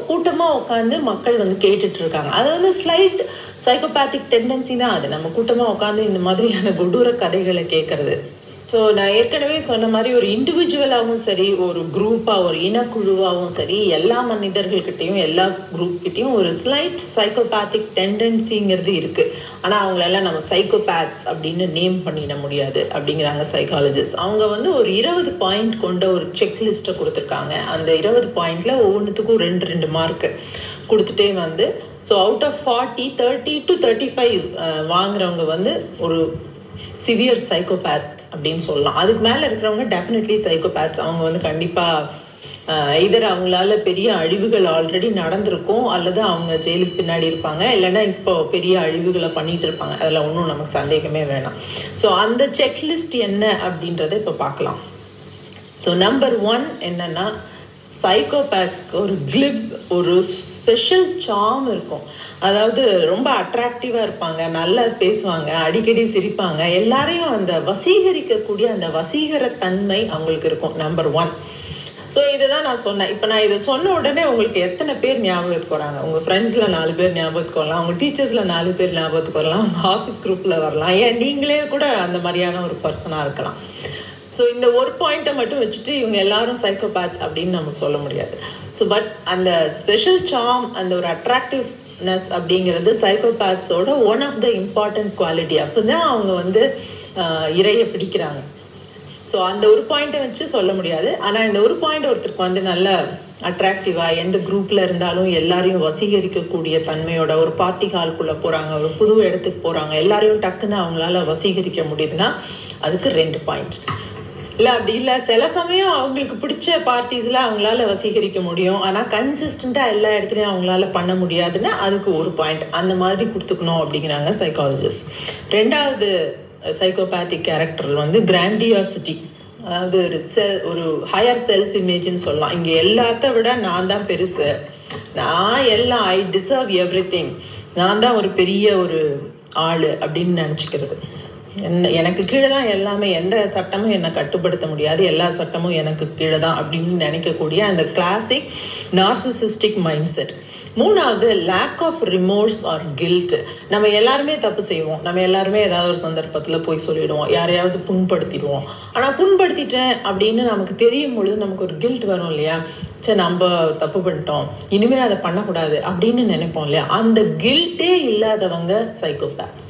கூட்டமாக உட்காந்து மக்கள் வந்து கேட்டுட்டு இருக்காங்க. அது வந்து ஸ்லைட் சைக்கோபேத்திக் டெண்டன்சி தான். அது நம்ம கூட்டமாக உட்காந்து இந்த மாதிரியான கொடூர கதைகளை கேட்கறது. ஸோ நான் ஏற்கனவே சொன்ன மாதிரி ஒரு இண்டிவிஜுவலாகவும் சரி, ஒரு குரூப்பாக, ஒரு இனக்குழுவாகவும் சரி, எல்லா மனிதர்கள்கிட்டையும் எல்லா குரூப்கிட்டையும் ஒரு ஸ்லைட் சைக்கோபேத்திக் டெண்டன்சிங்கிறது இருக்குது. ஆனால் அவங்களெல்லாம் நம்ம சைக்கோபேத்ஸ் அப்படின்னு நேம் பண்ணிட முடியாது அப்படிங்கிறாங்க சைக்காலஜிஸ்ட். அவங்க வந்து ஒரு 20 பாயிண்ட் கொண்ட ஒரு செக்லிஸ்ட்டை கொடுத்துருக்காங்க. அந்த 20 பாயிண்டில் ஒவ்வொன்றுத்துக்கும் 2 மார்க்கு கொடுத்துட்டே வந்து, ஸோ அவுட் ஆஃப் 40 30 to 35 வாங்குறவங்க வந்து ஒரு சிவியர் சைக்கோபேத் அப்படின்னு சொல்லலாம். அதுக்கு மேலே இருக்கிறவங்க டெஃபினெட்லி சைக்கோபேத்ஸ். அவங்க வந்து கண்டிப்பாக இதர் அவங்களால பெரிய அழிவுகள் ஆல்ரெடி நடந்திருக்கும், அல்லது அவங்க ஜெயிலுக்கு பின்னாடி இருப்பாங்க, இல்லைன்னா இப்போ பெரிய அழிவுகளை பண்ணிட்டு இருப்பாங்க. அதில் ஒன்றும் நமக்கு சந்தேகமே வேணாம். ஸோ அந்த செக்லிஸ்ட் என்ன அப்படின்றத இப்போ பார்க்கலாம். ஸோ நம்பர் 1 என்னன்னா, சைக்கோபேத்ஸ்க்கு ஒரு கிளிப், ஒரு ஸ்பெஷல் சார்ம் இருக்கும். அதாவது ரொம்ப அட்ராக்டிவாக இருப்பாங்க, நல்லா பேசுவாங்க, அடிக்கடி சிரிப்பாங்க, எல்லாரையும் அந்த வசீகரிக்கக்கூடிய அந்த வசீகரத்தன்மை அவங்களுக்கு இருக்கும். நம்பர் 1. ஸோ இதை தான் நான் சொன்னேன். இப்போ நான் இதை சொன்ன உடனே உங்களுக்கு எத்தனை பேர் ஞாபகத்துக்கு வராங்க? உங்கள் ஃப்ரெண்ட்ஸில் 4 பேர் ஞாபகத்துக்கு வரலாம், உங்கள் டீச்சர்ஸில் 4 பேர் ஞாபகத்துக்கு வரலாம், உங்கள் ஆஃபீஸ் குரூப்பில் வரலாம், ஏன் நீங்களே கூட அந்த மாதிரியான ஒரு பர்சனாக இருக்கலாம். ஸோ இந்த ஒரு பாயிண்ட்டை மட்டும் வச்சுட்டு இவங்க எல்லாரும் சைக்கோபேத்ஸ் அப்படின்னு நம்ம சொல்ல முடியாது. ஸோ பட் அந்த ஸ்பெஷல் சார்ம், அந்த ஒரு அட்ராக்டிவ்னஸ் அப்படிங்கிறது சைக்கோபேத்ஸோட one of the important quality. அப்போ தான் அவங்க வந்து இறைய பிடிக்கிறாங்க. ஸோ அந்த ஒரு பாயிண்ட்டை வச்சு சொல்ல முடியாது. ஆனால் இந்த ஒரு பாயிண்ட் ஒருத்தருக்கு வந்து நல்ல அட்ராக்டிவாக, எந்த குரூப்பில் இருந்தாலும் எல்லாரையும் வசீகரிக்கக்கூடிய தன்மையோட, ஒரு பார்ட்டி ஹால்குள்ளே போகிறாங்க, ஒரு புது இடத்துக்கு போகிறாங்க, எல்லாரையும் டக்குன்னு அவங்களால வசீகரிக்க முடியுதுன்னா அதுக்கு 2 பாயிண்ட். இல்லை அப்படி இல்லை, சில சமயம் அவங்களுக்கு பிடிச்ச பார்ட்டிஸில் அவங்களால வசீகரிக்க முடியும், ஆனால் கன்சிஸ்டண்ட்டாக எல்லா இடத்துலையும் அவங்களால பண்ண முடியாதுன்னா அதுக்கு 1 பாயிண்ட். அந்த மாதிரி கொடுத்துக்கணும் அப்படிங்கிறாங்க சைக்காலஜிஸ்ட். 2வது சைக்கோபேத்திக் கேரக்டர் வந்து கிராண்டியாசிட்டி. அதாவது ஒரு ஹையர் செல்ஃப் இமேஜ்னு சொல்லலாம். இங்கே எல்லாத்த விட நான் தான் பெருசு, நான் எல்லாம், ஐ டிசர்வ் எவ்ரிதிங், நான் தான் ஒரு பெரிய ஒரு ஆள் அப்படின்னு நினச்சிக்கிறது. எனக்கு கீழே தான் எல்லாமே, எந்த சட்டமும் என்னை கட்டுப்படுத்த முடியாது, எல்லா சட்டமும் எனக்கு கீழே தான் அப்படின்னு நினைக்கக்கூடிய அந்த கிளாசிக் நார்சிசிஸ்டிக் மைண்ட் செட். 3வது lack of remorse or guilt. நம்ம எல்லாருமே தப்பு செய்வோம், நம்ம எல்லாருமே ஏதாவது ஒரு சந்தர்ப்பத்தில் போய் சொல்லிவிடுவோம், யாரையாவது புண்படுத்திடுவோம். ஆனால் புண்படுத்திட்டேன் அப்படின்னு நமக்கு தெரியும் பொழுது நமக்கு ஒரு கில்ட் வரும் இல்லையா, சரி நம்ம தப்பு பண்ணிட்டோம், இனிமேல் அதை பண்ணக்கூடாது அப்படின்னு நினைப்போம் இல்லையா. அந்த கில்ட்டே இல்லாதவங்க சைக்கோபேத்ஸ்.